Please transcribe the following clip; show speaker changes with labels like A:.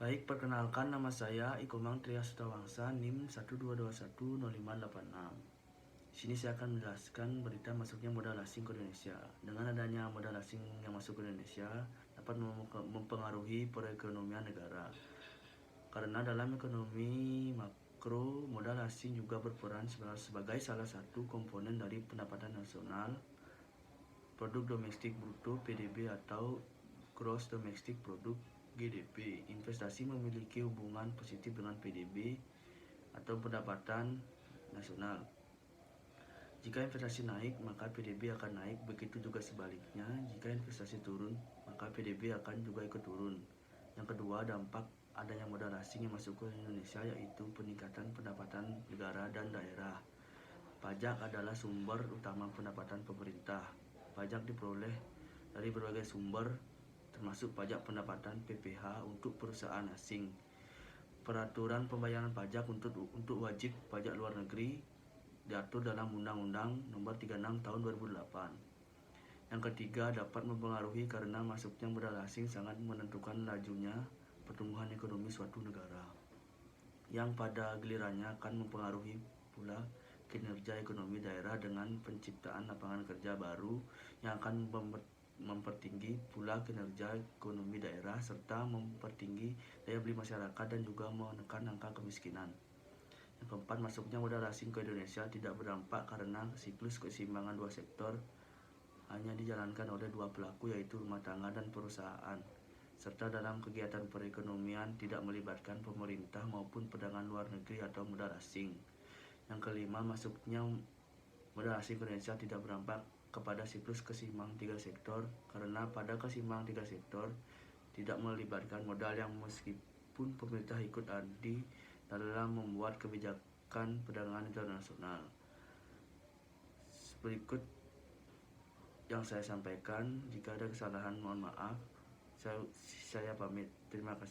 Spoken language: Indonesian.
A: Baik, perkenalkan nama saya Ikomang Trias Sutawangsa, NIM 1221056. Di sini saya akan menjelaskan berita masuknya modal asing ke Indonesia. Dengan adanya modal asing yang masuk ke Indonesia dapat mempengaruhi perekonomian negara. Karena dalam ekonomi makro, modal asing juga berperan sebagai salah satu komponen dari pendapatan nasional, produk domestik bruto (PDB) atau gross domestic product (GDP). Investasi memiliki hubungan positif dengan PDB atau pendapatan nasional. Jika investasi naik, maka PDB akan naik, begitu juga sebaliknya. Jika investasi turun, maka PDB akan juga ikut turun. Yang kedua, dampak adanya modal asing yang masuk ke Indonesia yaitu peningkatan pendapatan negara dan daerah. Pajak adalah sumber utama pendapatan pemerintah. Pajak diperoleh dari berbagai sumber, termasuk pajak pendapatan PPh untuk perusahaan asing. Peraturan pembayaran pajak untuk wajib pajak luar negeri diatur dalam Undang-Undang Nomor 36 Tahun 2008. Yang ketiga, dapat mempengaruhi karena masuknya modal asing sangat menentukan lajunya pertumbuhan ekonomi suatu negara, yang pada gilirannya akan mempengaruhi pula kinerja ekonomi daerah dengan penciptaan lapangan kerja baru yang akan mempertinggi pula kinerja ekonomi daerah serta mempertinggi daya beli masyarakat dan juga menekan angka kemiskinan. Yang keempat, masuknya modal asing ke Indonesia tidak berdampak karena siklus keseimbangan dua sektor hanya dijalankan oleh dua pelaku, yaitu rumah tangga dan perusahaan, serta dalam kegiatan perekonomian tidak melibatkan pemerintah maupun perdagangan luar negeri atau modal asing. Yang kelima, masuknya modal asing ke Indonesia tidak berdampak kepada siklus kesimbang tiga sektor karena pada kesimbang tiga sektor tidak melibatkan modal yang meskipun pemerintah ikut andil dalam membuat kebijakan perdagangan internasional. Berikut yang saya sampaikan, jika ada kesalahan mohon maaf. Saya pamit. Terima kasih.